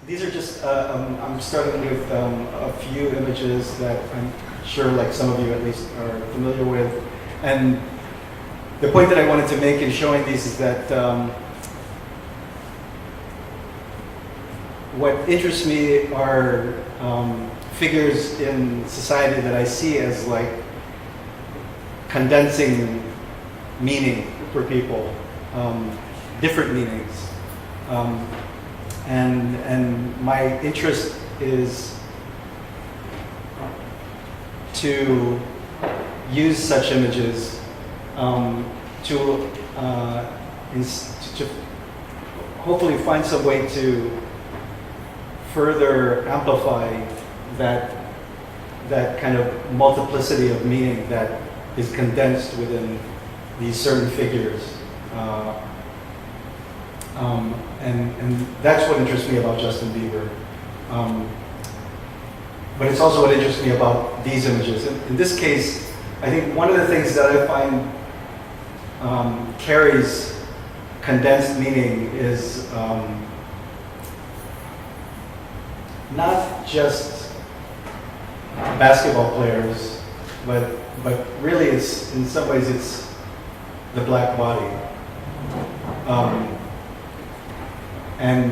These are just, I'm starting with a few images that I'm sure like some of you at least are familiar with. And the point that I wanted to make in showing these is that what interests me are figures in society that I see as like condensing meaning for people, different meanings. And my interest is to use such images to hopefully find some way to further amplify that kind of multiplicity of meaning that is condensed within these certain figures. And that's what interests me about Justin Bieber. But it's also what interests me about these images. In this case, I think one of the things that I find carries condensed meaning is not just basketball players, but really it's, in some ways, it's the black body. And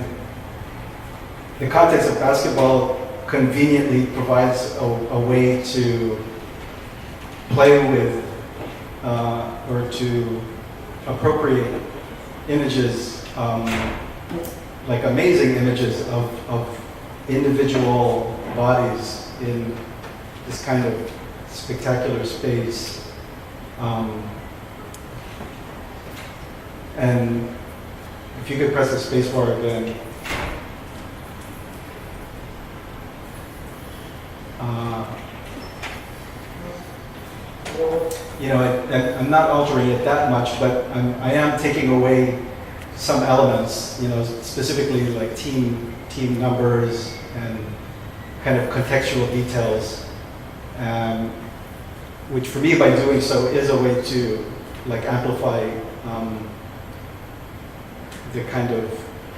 the context of basketball conveniently provides a way to play with or to appropriate images, like amazing images of individual bodies in this kind of spectacular space. And if you could press the space bar again. You know, I'm not altering it that much, but I am taking away some elements, you know, specifically like team numbers and kind of contextual details, which for me, by doing so, is a way to like amplify the kind of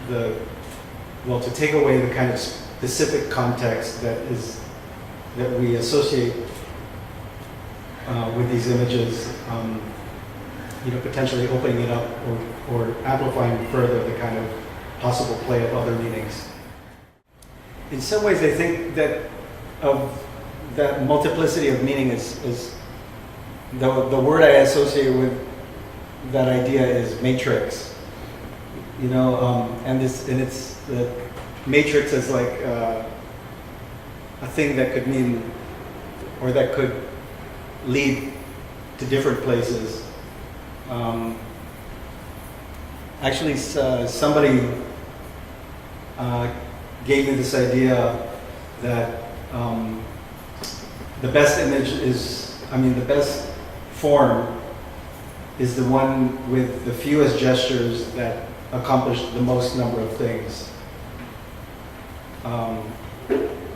to take away the kind of specific context that we associate with these images, you know, potentially opening it up or amplifying further the kind of possible play of other meanings. In some ways, I think that that multiplicity of meaning is the word I associate with that idea is matrix. You know, and it's the matrix is like a thing that could mean, or that could lead to different places. Actually, somebody gave me this idea that the best image is, the best form is the one with the fewest gestures that accomplish the most number of things,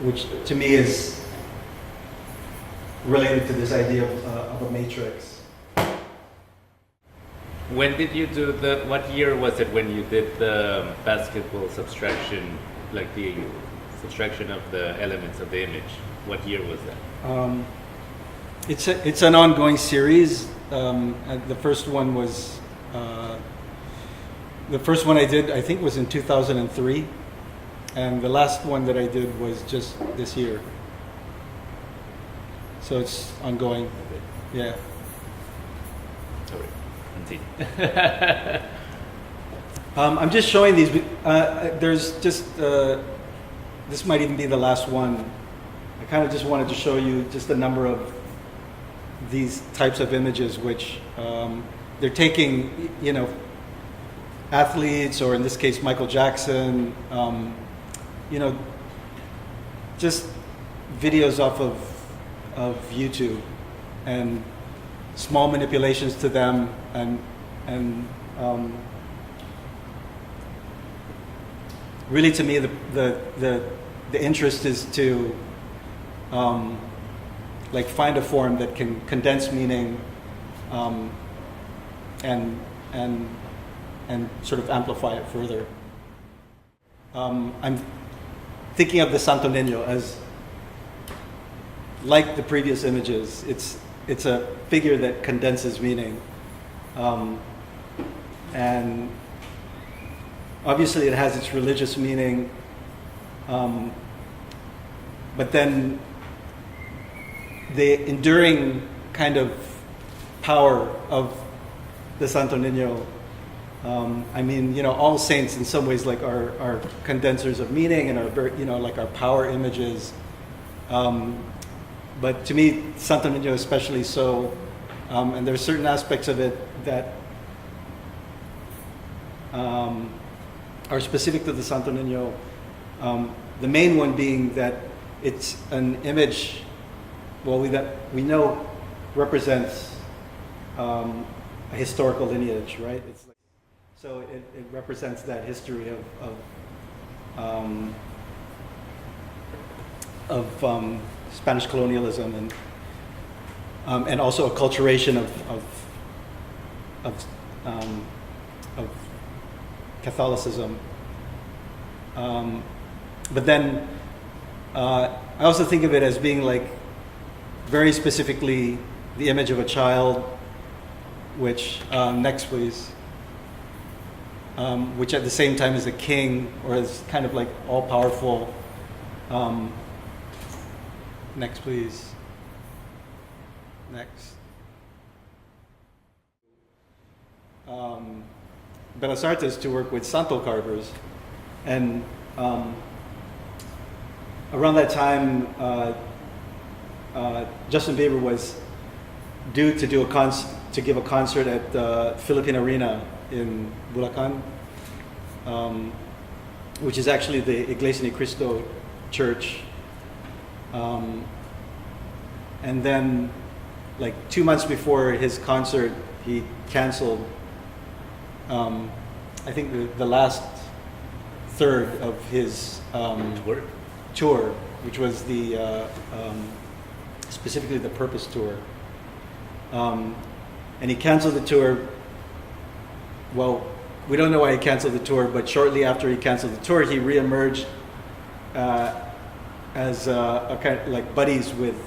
which to me is related to this idea of a matrix. When did you do what year was it when you did the basketball subtraction, like the subtraction of the elements of the image? What year was that? It's an ongoing series. The first one was, the first one I did, I think, was in 2003. And the last one that I did was just this year. So it's ongoing. Yeah. Sorry. Continue. I'm just showing these. There's just, this might even be the last one. I kind of just wanted to show you just a number of these types of images, which they're taking, you know, athletes, or in this case, Michael Jackson, you know, just videos off of YouTube and small manipulations to them, and really, to me, the interest is to like find a form that can condense meaning and sort of amplify it further. thinking of the Santo Niño as, like the previous images, it's a figure that condenses meaning. And obviously it has its religious meaning, but then the enduring kind of power of the Santo Niño. I mean, all saints in some ways like are condensers of meaning and are very, like our power images. But to me, Santo Niño especially so, and there are certain aspects of it that are specific to the Santo Niño. The main one being that it's an image, that we know represents a historical lineage, right? So it represents that history of Spanish colonialism and also acculturation of Catholicism. But then I also think of it as being like very specifically the image of a child, which, next please, which at the same time is a king or is kind of like all-powerful. Next please. Next. Bellas Artes to work with Santo carvers. And around that time, Justin Bieber was due to give a concert at the Philippine Arena in Bulacan, which is actually the Iglesia Ni Cristo church. And then, like 2 months before his concert, he canceled, I think, the last third of his tour, which was the specifically the Purpose tour. And he canceled the tour. Well, we don't know why he canceled the tour, but shortly after he canceled the tour, he reemerged as a kind of like buddies with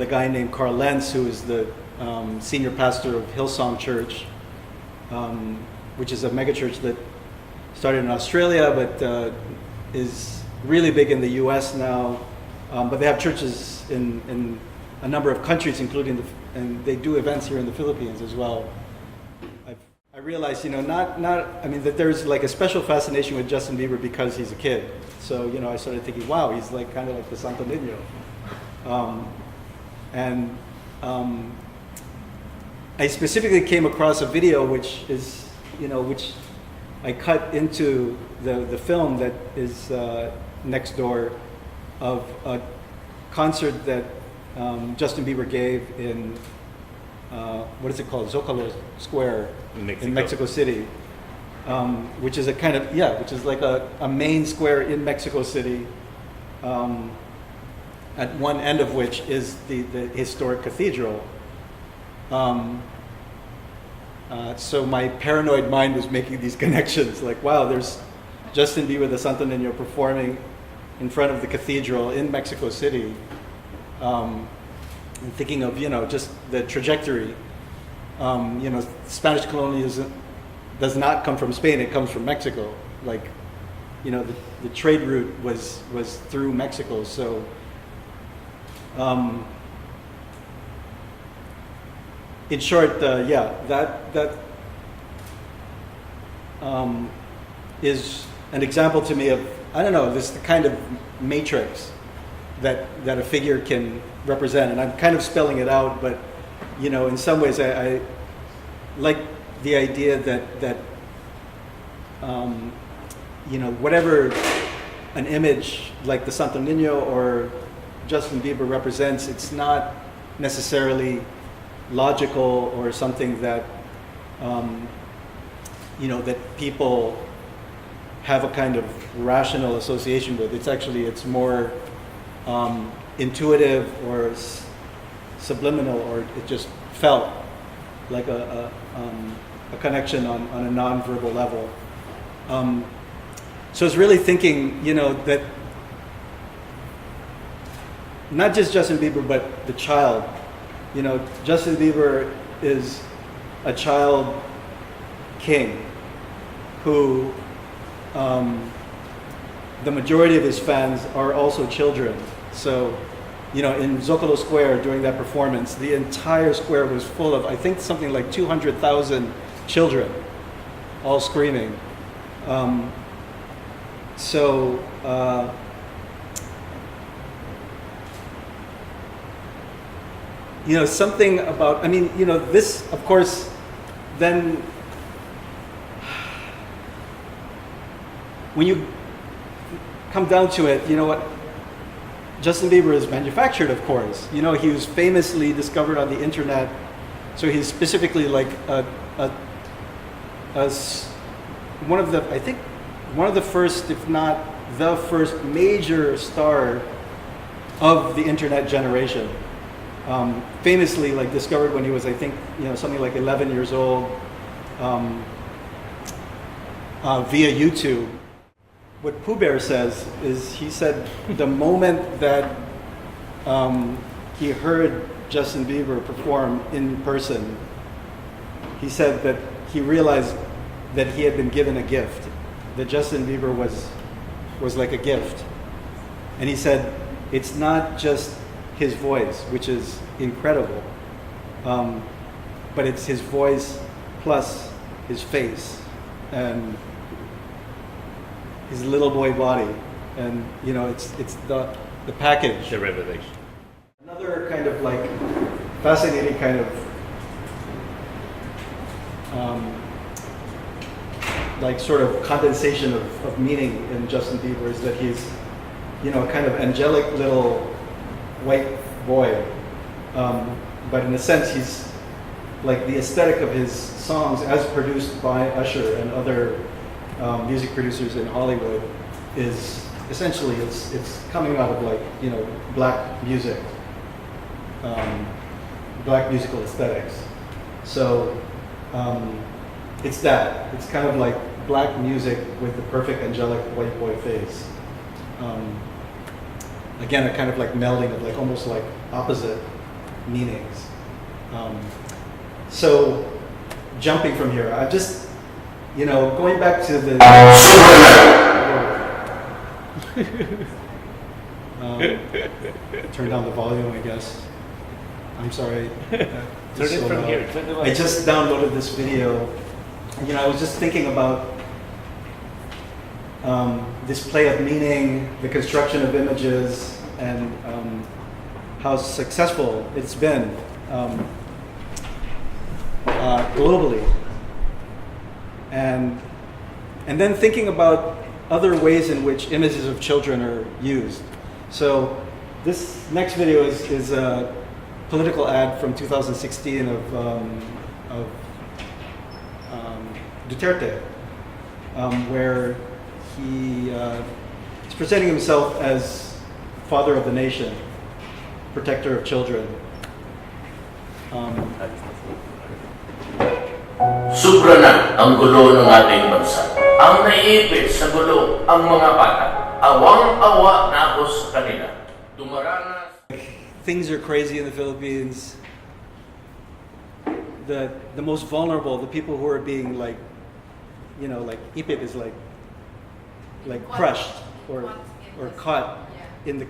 a guy named Carl Lenz, who is the senior pastor of Hillsong Church, which is a megachurch that started in Australia, but is really big in the U.S. now. But they have churches in a number of countries, including and they do events here in the Philippines as well. I realized, that there's like a special fascination with Justin Bieber because he's a kid. So, I started thinking, wow, he's like kind of like the Santo Niño. I specifically came across a video which I cut into the film that is next door of a concert that Justin Bieber gave in what is it called? Zocalo Square in Mexico City, which is a kind of which is like a main square in Mexico City. At one end of which is the historic cathedral. So my paranoid mind was making these connections, like, wow, there's Justin Bieber, the Santo Niño, performing in front of the cathedral in Mexico City, and thinking of, just the trajectory. Spanish colonialism does not come from Spain, it comes from Mexico. Like, the trade route was through Mexico, so in short, that is an example to me of, this kind of matrix that a figure can represent. And I'm kind of spelling it out, but, in some ways I like the idea that whatever an image like the Santo Niño or Justin Bieber represents, it's not necessarily logical or something that that people have a kind of rational association with. It's more intuitive or subliminal, or it just felt like a connection on a non-verbal level. So it's really thinking, that not just Justin Bieber, but the child. Justin Bieber is a child king who the majority of his fans are also children. So, in Zocalo Square during that performance, the entire square was full of, I think, something like 200,000 children, all screaming. Something about, this, of course, then when you come down to it, Justin Bieber is manufactured, of course. He was famously discovered on the internet. So he's specifically like one of the first, if not the first major star of the internet generation. Famously like discovered when he was, I think, something like 11 years old via YouTube. What Pooh Bear says is, he said the moment that he heard Justin Bieber perform in person, he said that he realized that he had been given a gift, that Justin Bieber was like a gift. And he said, it's not just his voice, which is incredible, but it's his voice plus his face and his little boy body, and it's the package. The revelation. Another kind of like fascinating kind of like sort of condensation of meaning in Justin Bieber is that he's kind of angelic little white boy, but in a sense he's like the aesthetic of his songs as produced by Usher and other music producers in Hollywood is essentially it's coming out of like black music, black musical aesthetics. So it's kind of like black music with the perfect angelic white boy face. Again, a kind of like melding of like almost like opposite meanings. So jumping from here, I just going back to the turn down the volume, I guess. I'm sorry. Turn it from here. Turn the volume. I just downloaded this video. I was just thinking about this play of meaning, the construction of images, and how successful it's been globally. And then thinking about other ways in which images of children are used. So this next video is a political ad from 2016 of Duterte, where he is presenting himself as father of the nation, protector of children. Sobra na ang gulo ng ating bansa. Ang naiipit sa gulo ang mga bata. Awang-awa na ako sa kanila. Dumaranas. Things are crazy in the Philippines. The most vulnerable, the people who are being like ipit is like crushed or caught in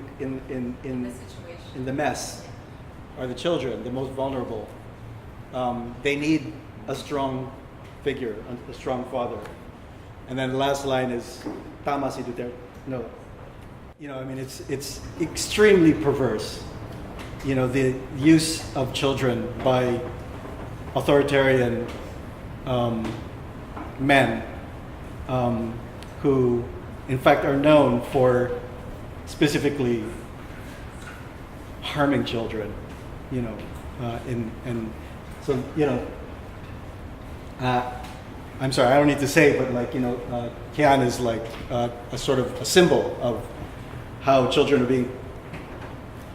the mess, are the children, the most vulnerable. They need a strong figure, a strong father. And then the last line is, Tama si Duterte. No. It's extremely perverse. The use of children by authoritarian men who, in fact, are known for specifically harming children. I'm sorry, I don't need to say, but Kian is like a sort of a symbol of how children are being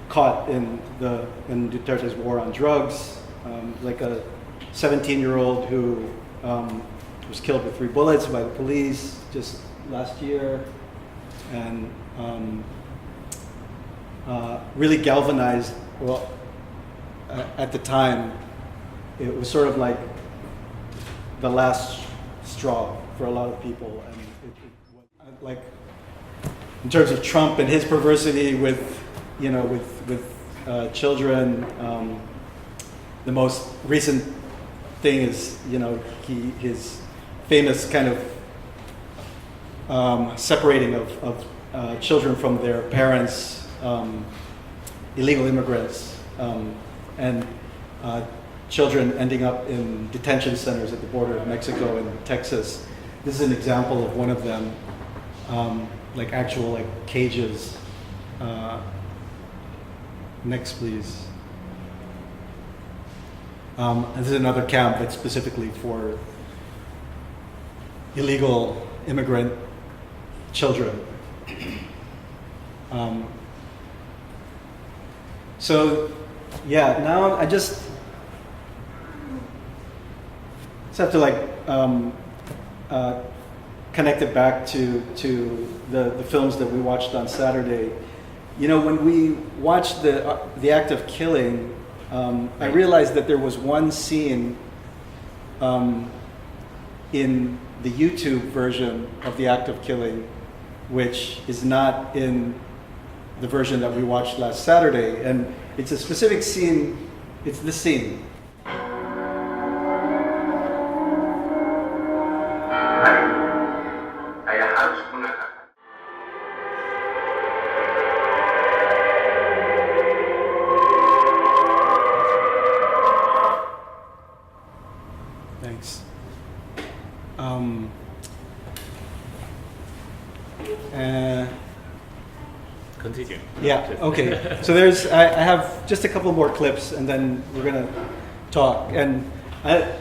caught in Duterte's war on drugs, like a 17-year-old who was killed with 3 bullets by the police, just last year, and really galvanized. Well, at the time, it was sort of like the last straw for a lot of people, and like in terms of Trump and his perversity with children. The most recent thing is, his famous kind of separating of children from their parents, illegal immigrants, and children ending up in detention centers at the border of Mexico and Texas. This is an example of one of them, like actual cages. Next, please. And this is another camp that's specifically for illegal immigrant children. So, yeah, now I just have to connect it back to the films that we watched on Saturday. When we watched the act of killing, I realized that there was one scene in the YouTube version of the act of killing, which is not in the version that we watched last Saturday. And it's a specific scene, it's this scene. Thanks. Continue. Yeah, okay. So I have just a couple more clips and then we're going to talk. And I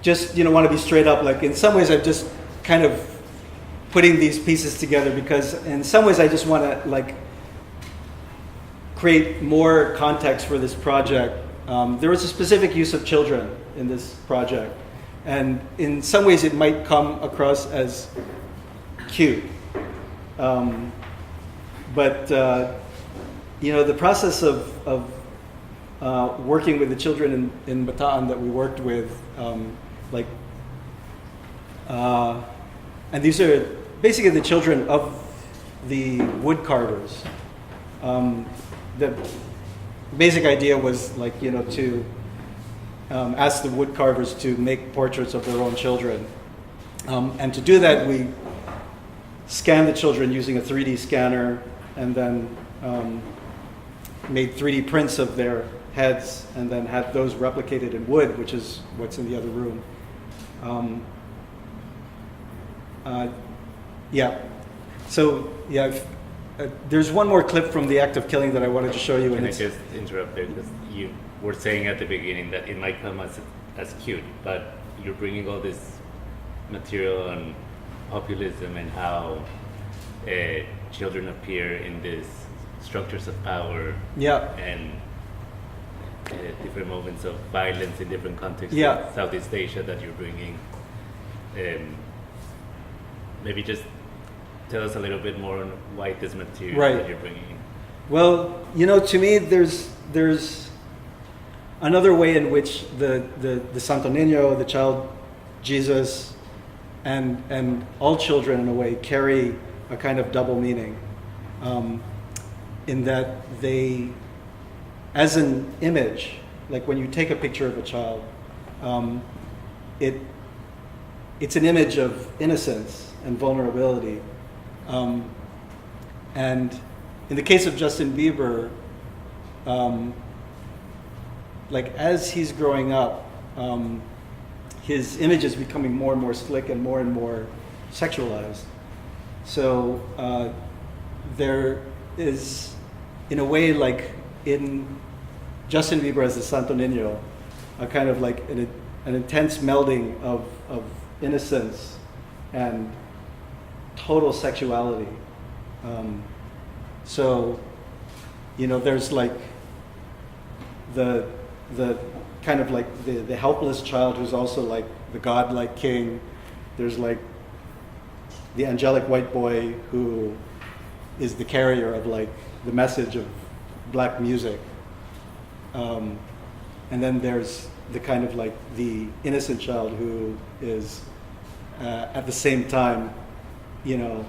just, want to be straight up. In some ways I'm just kind of putting these pieces together because in some ways I just want to create more context for this project. There was a specific use of children in this project, and in some ways it might come across as cute. But the process of working with the children in Bataan that we worked with, and these are basically the children of the wood carvers. The basic idea was to ask the wood carvers to make portraits of their own children. And to do that, we scanned the children using a 3D scanner and then made 3D prints of their heads and then had those replicated in wood, which is what's in the other room. There's one more clip from the act of killing that I wanted to show you. Can I just interrupt there? Because you were saying at the beginning that it might come as cute, but you're bringing all this material on populism and how children appear in these structures of power and different moments of violence in different contexts in Southeast Asia that you're bringing. Maybe just tell us a little bit more on why this material that you're bringing in. Well, to me, there's another way in which the Santo Niño, the child Jesus, and all children in a way carry a kind of double meaning, in that they, as an image, like when you take a picture of a child, it's an image of innocence and vulnerability. And in the case of Justin Bieber, as he's growing up, his image is becoming more and more slick and more sexualized. So there is, in a way, in Justin Bieber as the Santo Niño, a kind of an intense melding of innocence and total sexuality. There's the kind of the helpless child who's also the godlike king, there's like the angelic white boy who is the carrier of like the message of black music. And then there's the kind of like the innocent child who is at the same time, you know,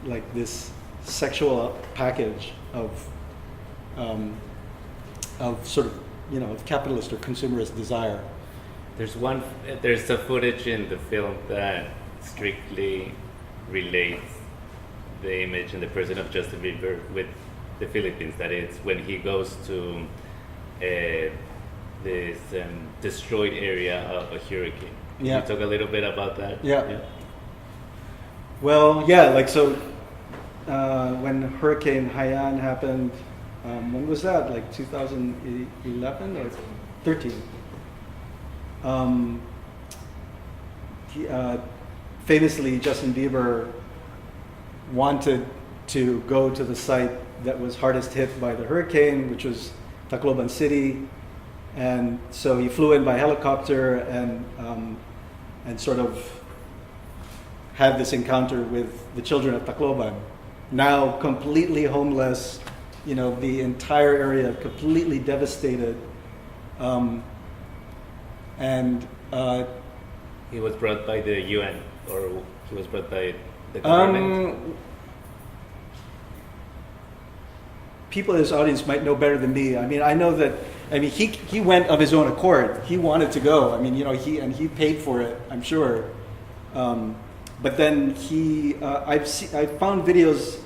like this sexual package of sort of, you know, of capitalist or consumerist desire. There's a footage in the film that strictly relates the image and the person of Justin Bieber with the Philippines. That is when he goes to this destroyed area of a hurricane. Can Yeah. you talk a little bit about that? Yeah. Well, yeah, like so when Hurricane Haiyan happened, when was that? Like 2011 or 13? Famously, Justin Bieber wanted to go to the site that was hardest hit by the hurricane, which was Tacloban City, and so he flew in by helicopter and sort of had this encounter with the children of Tacloban, now completely homeless, you know, the entire area completely devastated, and He was brought by the UN, or he was brought by the government? People in this audience might know better than me. I mean, I know that. I mean, he went of his own accord. He wanted to go. I mean, you know, he paid for it, I'm sure. But then I found videos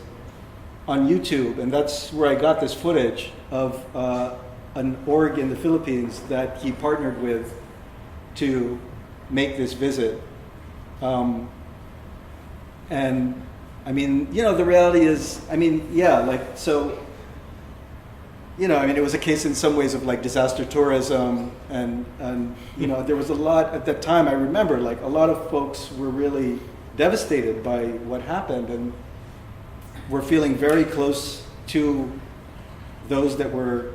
on YouTube, and that's where I got this footage of an org in the Philippines that he partnered with to make this visit. And I mean, you know, the reality is, I mean, yeah, like, so, you know, I mean, it was a case in some ways of like disaster tourism, and you know, there was a lot at that time. I remember, like, a lot of folks were really devastated by what happened, and were feeling very close to those that were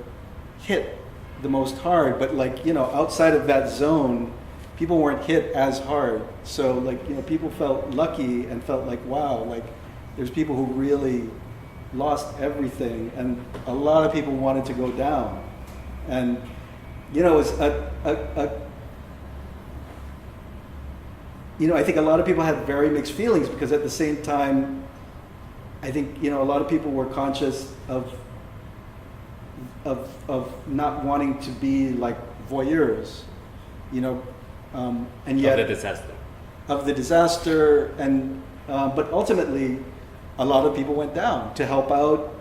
hit the most hard. But like, you know, outside of that zone, people weren't hit as hard. So like, you know, people felt lucky and felt like, wow, like there's people who really lost everything, and a lot of people wanted to go down. And you know, it's you know, I think a lot of people had very mixed feelings, because at the same time, I think, you know, a lot of people were conscious of not wanting to be like voyeurs, you know, and yet Of the disaster. and but ultimately, a lot of people went down to help out,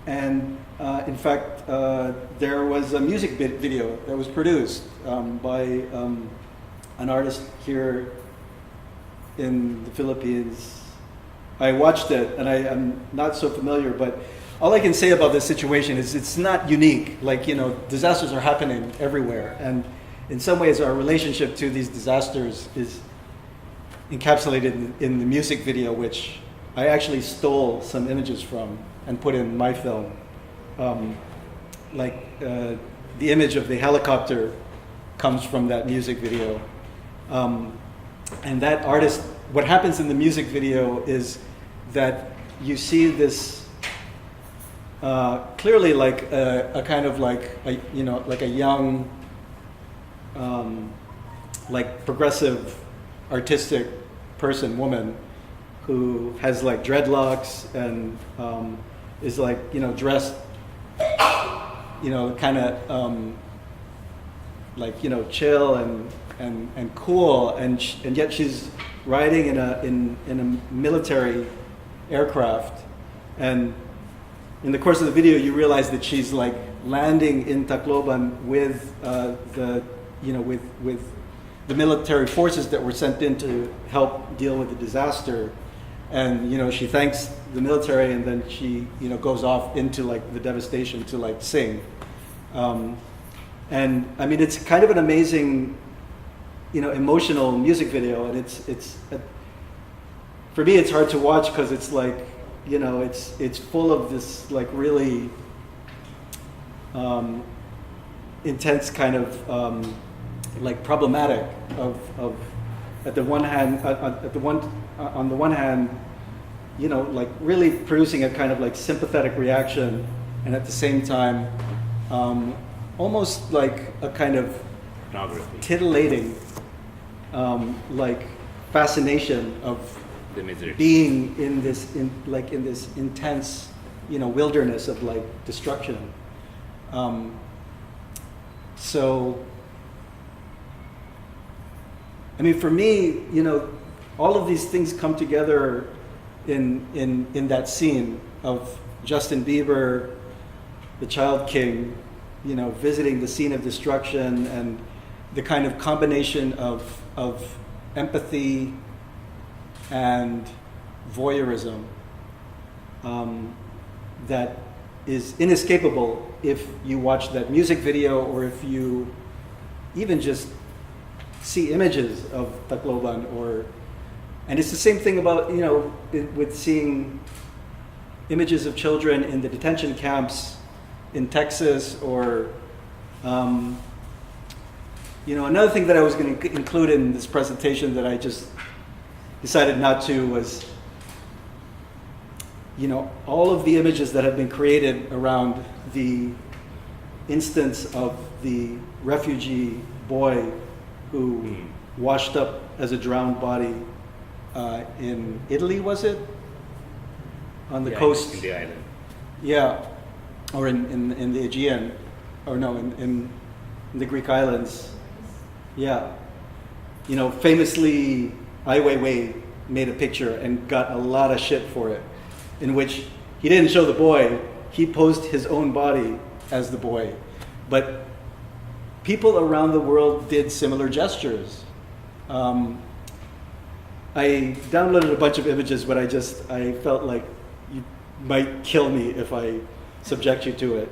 and in fact, there was a music video that was produced by an artist here in the Philippines. I watched it, and I'm not so familiar, but all I can say about this situation is it's not unique. Like, you know, disasters are happening everywhere, and in some ways our relationship to these disasters is encapsulated in the music video, which I actually stole some images from and put in my film. The image of the helicopter comes from that music video. And that artist, what happens in the music video is that you see this clearly like a kind of like a, you know, like a young, like progressive, artistic person, woman, who has like dreadlocks and is like, you know, dressed, you know, kind of like, you know, chill and cool, and yet she's riding in a military aircraft, and in the course of the video you realize that she's like landing in Tacloban with with the military forces that were sent in to help deal with the disaster. And, you know, she thanks the military, and then she, you know, goes off into like the devastation to like sing. And I mean, it's kind of an amazing, you know, emotional music video, and it's for me it's hard to watch, because it's like, you know, it's full of this like really intense kind of like problematic of at the one hand on the one hand, you know, like really producing a kind of like sympathetic reaction, and at the same time, almost like a kind of Pornography. titillating, like fascination of The misery. being in this intense, you know, wilderness of like destruction. So, I mean, for me, you know, all of these things come together in that scene of Justin Bieber, the Child King, you know, visiting the scene of destruction, and the kind of combination of empathy and voyeurism that is inescapable if you watch that music video, or if you even just see images of Tacloban, and it's the same thing about, you know, with seeing images of children in the detention camps in Texas, or you know, another thing that I was going to include in this presentation that I just decided not to was, you know, all of the images that have been created around the instance of the refugee boy who washed up as a drowned body in Italy, was it? On the coast? In the island. Yeah, or in the Aegean, or no, in the Greek islands. Yeah, you know, famously, Ai Weiwei made a picture and got a lot of shit for it, in which he didn't show the boy, he posed his own body as the boy. But people around the world did similar gestures. I downloaded a bunch of images, but I felt like you might kill me if I subject you to it.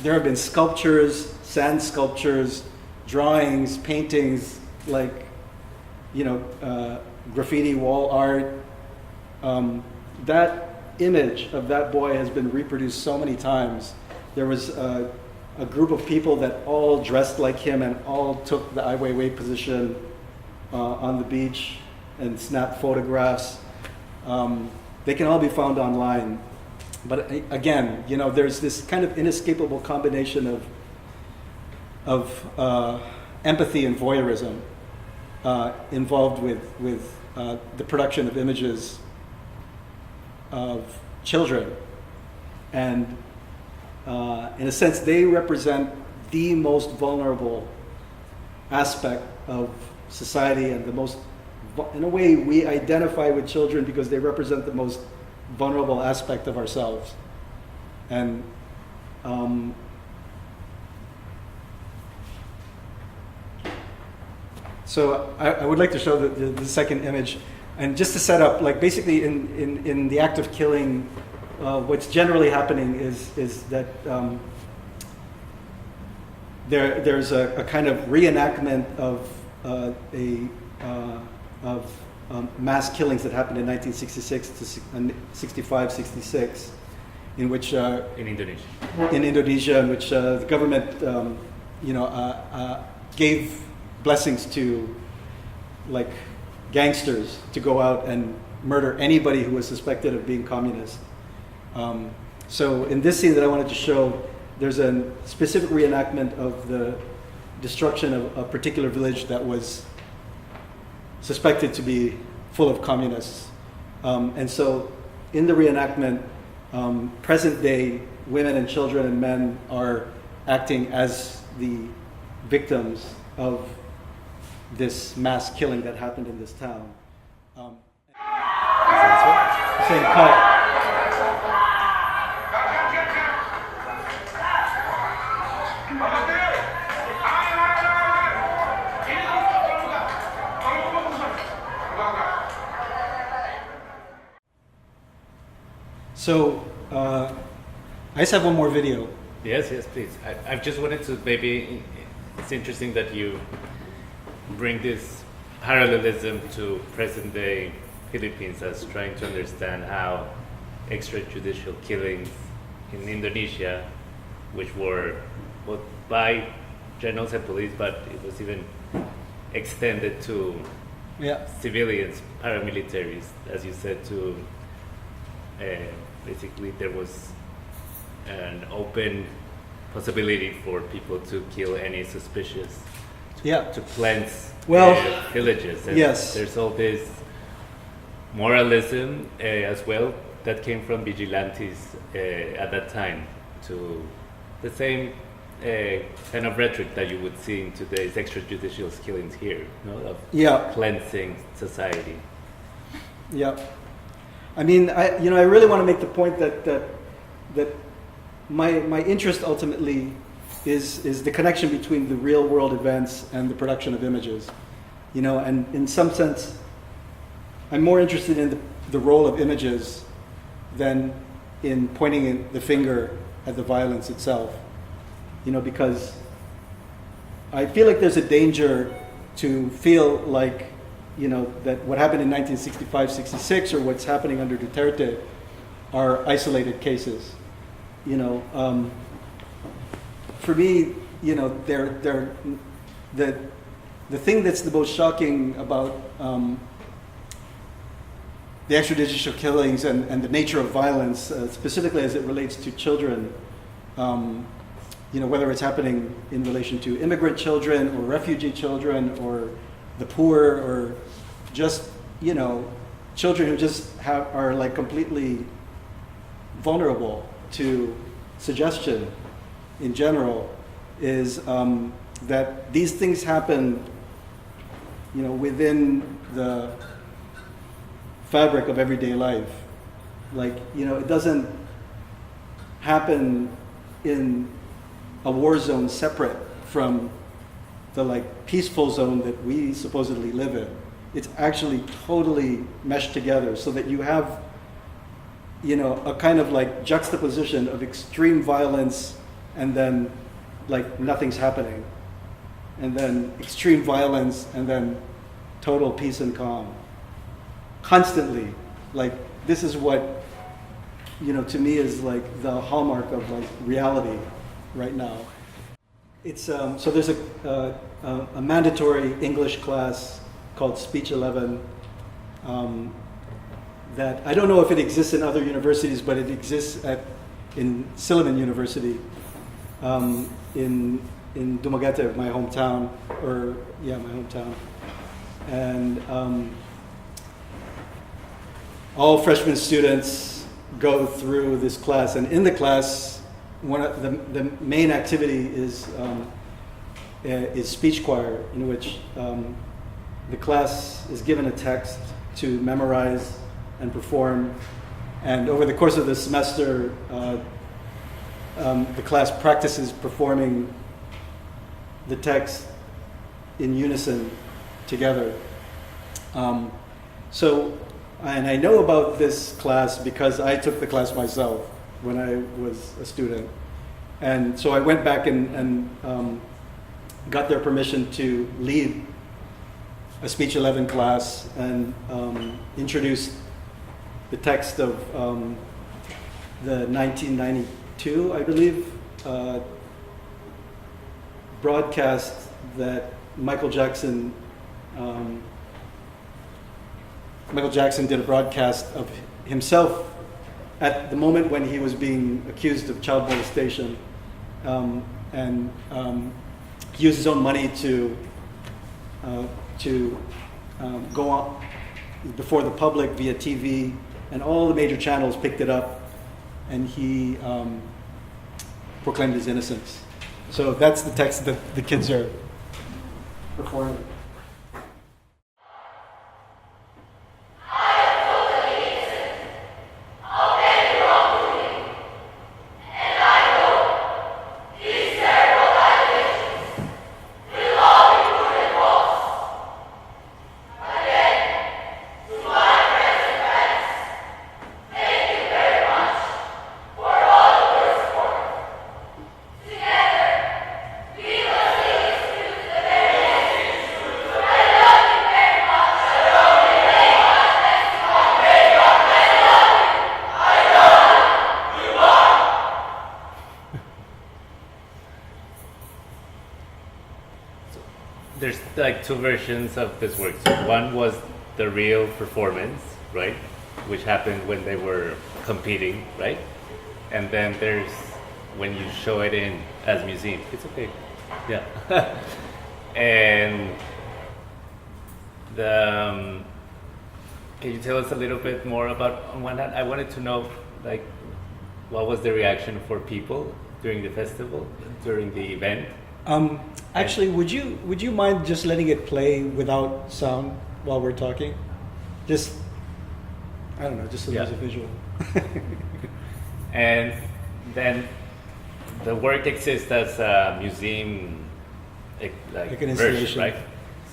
There have been sculptures, sand sculptures, drawings, paintings, like, you know, graffiti wall art. That image of that boy has been reproduced so many times. There was a group of people that all dressed like him and all took the Ai Weiwei position on the beach and snapped photographs. They can all be found online. But again, you know, there's this kind of inescapable combination of empathy and voyeurism involved with the production of images of children. And in a sense, they represent the most vulnerable aspect of society, and the most, in a way, we identify with children because they represent the most vulnerable aspect of ourselves. And so I would like to show the second image, and just to set up, like, basically in the act of killing, what's generally happening is that there's a kind of reenactment of mass killings that happened in 1966 to 65, 66, in which In Indonesia. in which the government gave blessings to, like, gangsters to go out and murder anybody who was suspected of being communist. So in this scene that I wanted to show, there's a specific reenactment of the destruction of a particular village that was suspected to be full of communists. And so in the reenactment, present day women and children and men are acting as the victims of this mass killing that happened in this town. Saying cut. So, I just have one more video. Yes, please. I just wanted to, maybe, it's interesting that you bring this parallelism to present day Philippines as trying to understand how extrajudicial killings in Indonesia, which were both by generals and police, but it was even extended to Yeah. civilians, paramilitaries, as you said, to basically there was an open possibility for people to kill any suspicious, Yeah. to cleanse Well, villages. And yes. there's all this moralism as well that came from vigilantes at that time, to the same kind of rhetoric that you would see in today's extrajudicial killings here, of Yeah. cleansing society. Yeah. I mean, I really want to make the point that my interest ultimately is the connection between the real world events and the production of images. And in some sense, I'm more interested in the role of images than in pointing the finger at the violence itself. Because I feel like there's a danger to feel like, that what happened in 1965-66 or what's happening under Duterte are isolated cases. For me, they're the thing that's the most shocking about the extrajudicial killings and the nature of violence, specifically as it relates to children, whether it's happening in relation to immigrant children or refugee children or the poor or just, children who just are like completely vulnerable to suggestion in general, is that these things happen, within the fabric of everyday life. Like, it doesn't happen in a war zone separate from the peaceful zone that we supposedly live in. It's actually totally meshed together so that you have, a kind of juxtaposition of extreme violence and then nothing's happening. And then extreme violence and then total peace and calm. Constantly. This is what, to me is the hallmark of reality right now. It's so there's a mandatory English class called Speech 11 that I don't know if it exists in other universities, but it exists in Silliman University in Dumaguete, my hometown, my hometown, and all freshman students go through this class, and in the class, one of the main activity is speech choir, in which the class is given a text to memorize and perform, and over the course of the semester, the class practices performing the text in unison together. And I know about this class because I took the class myself when I was a student. And so I went back and got their permission to lead a Speech 11 class and introduced the text of the 1992, I believe, broadcast that Michael Jackson did a broadcast of himself at the moment when he was being accused of child molestation, and he used his own money to go on before the public via TV, and all the major channels picked it up, and he proclaimed his innocence. So that's the text that the kids are performing. there's like two versions of this work. So one was the real performance, right, which happened when they were competing, right? And then there's when you show it in as museum. It's okay. Yeah. And the can you tell us a little bit more about, on one hand, I wanted to know, like, what was the reaction for people during the festival, during the event? Actually, would you mind just letting it play without sound while we're talking? Just, I don't know, just so there's a visual. And then the work exists as a museum, like an version, installation, right?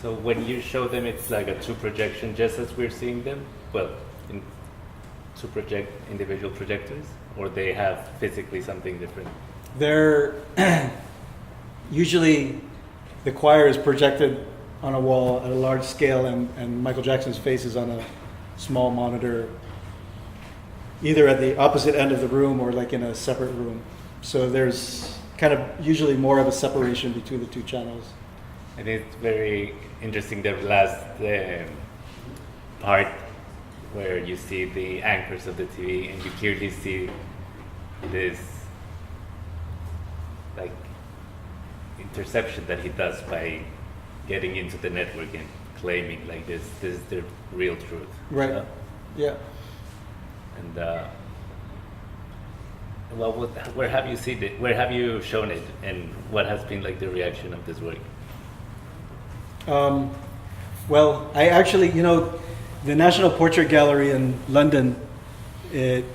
So when you show them, it's like a two projection, just as we're seeing them. Well, to project individual projectors, or they have physically something different. They're usually the choir is projected on a wall at a large scale, and Michael Jackson's face is on a small monitor, either at the opposite end of the room or like in a separate room. So there's kind of usually more of a separation between the two channels. And it's very interesting, the last part where you see the anchors of the TV and you clearly see this like interception that he does by getting into the network and claiming like this is the real truth. Right. Yeah. And where have you seen it? Where have you shown it? And what has been like the reaction of this work? Well, I actually, the National Portrait Gallery in London, it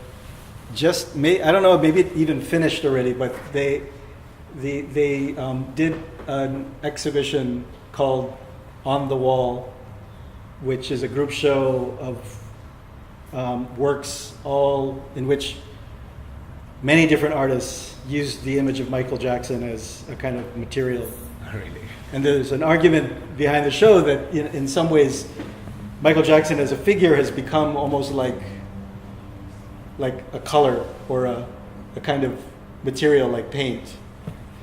just I don't know, maybe it even finished already, but they did an exhibition called On the Wall, which is a group show of works all in which many different artists used the image of Michael Jackson as a kind of material. Really? And there's an argument behind the show that in some ways Michael Jackson as a figure has become almost like a color or a kind of material like paint,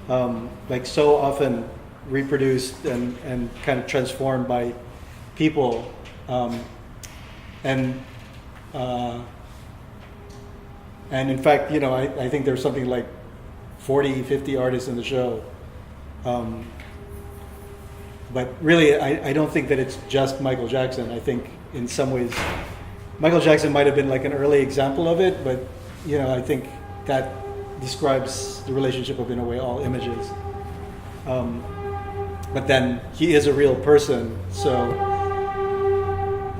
like so often reproduced and kind of transformed by people. And in fact, I think there's something like 40, 50 artists in the show. But really, I don't think that it's just Michael Jackson. I think in some ways, Michael Jackson might have been like an early example of it, but I think that describes the relationship of, in a way, all images. But then he is a real person, so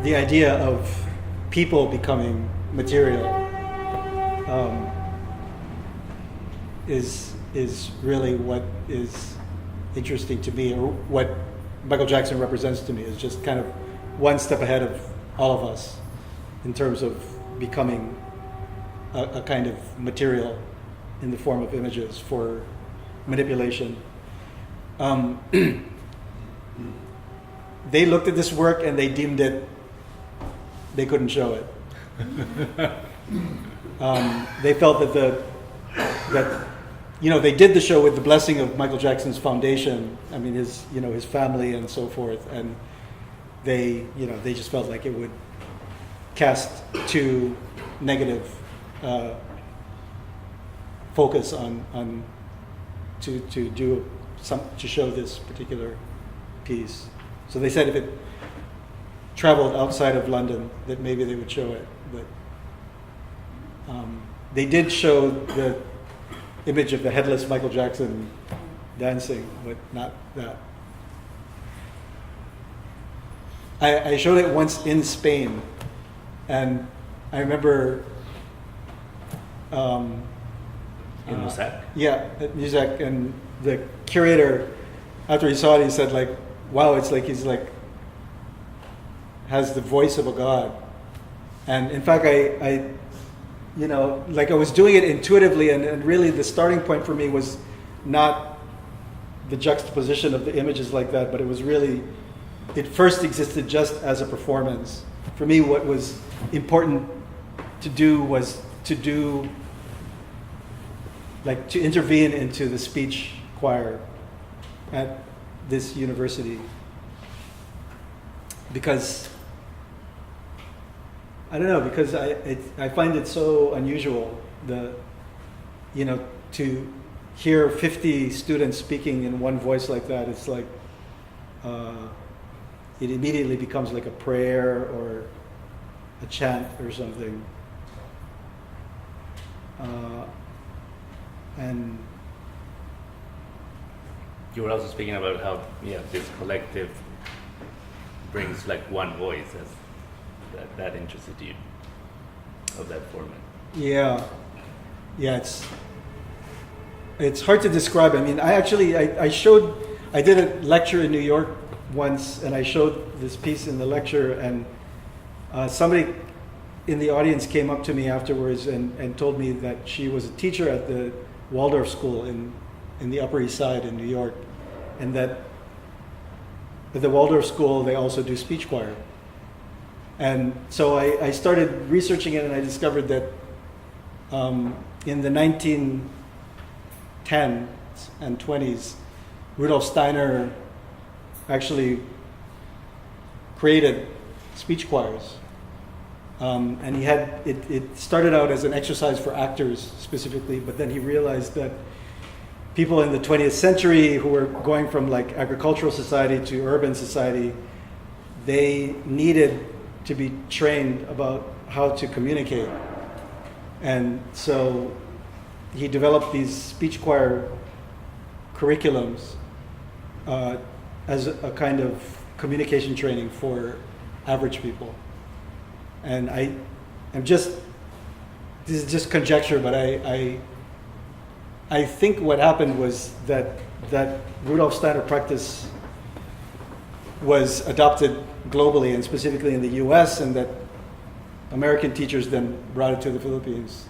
the idea of people becoming material is really what is interesting to me, or what Michael Jackson represents to me, is just kind of one step ahead of all of us in terms of becoming a kind of material in the form of images for manipulation. They looked at this work and they deemed it, they couldn't show it. They felt that they did the show with the blessing of Michael Jackson's foundation. I mean, his family and so forth, and they just felt like it would cast too negative focus on to show this particular piece. So they said if it traveled outside of London, that maybe they would show it, but they did show the image of the headless Michael Jackson dancing, but not that. I showed it once in Spain, and I remember In Mossack? Yeah, at Muzak, and the curator, after he saw it, he said, like, wow, it's like he's like has the voice of a god. And in fact, I was doing it intuitively, and really the starting point for me was not the juxtaposition of the images like that, but it was really, it first existed just as a performance. For me, what was important to do was to intervene into the speech choir at this university because I don't know, because I find it so unusual, to hear 50 students speaking in one voice like that. It's like it immediately becomes like a prayer or a chant or something. And You were also speaking about how this collective brings like one voice, as that interested you, of that format. yeah, it's hard to describe. I mean, I did a lecture in New York once, and I showed this piece in the lecture, and somebody in the audience came up to me afterwards and told me that she was a teacher at the Waldorf School in the Upper East Side in New York, and that at the Waldorf School they also do speech choir. And so I started researching it, and I discovered that in the 1910s and 20s, Rudolf Steiner actually created speech choirs. And he had it started out as an exercise for actors specifically, but then he realized that people in the 20th century who were going from like agricultural society to urban society, they needed to be trained about how to communicate. And so he developed these speech choir curriculums as a kind of communication training for average people. And this is just conjecture, but I think what happened was that Rudolf Steiner practice was adopted globally and specifically in the US, and that American teachers then brought it to the Philippines.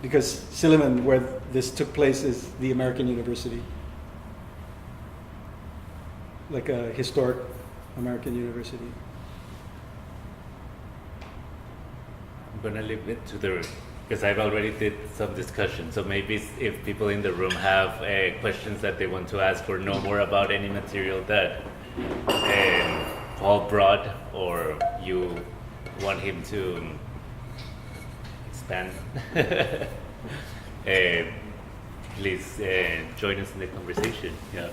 Because Silliman, where this took place, is the American university, like a historic American university. I'm gonna leave it to because I've already did some discussion. So maybe if people in the room have questions that they want to ask or know more about any material that Paul brought, or you want him to expand, please join us in the conversation. Yeah.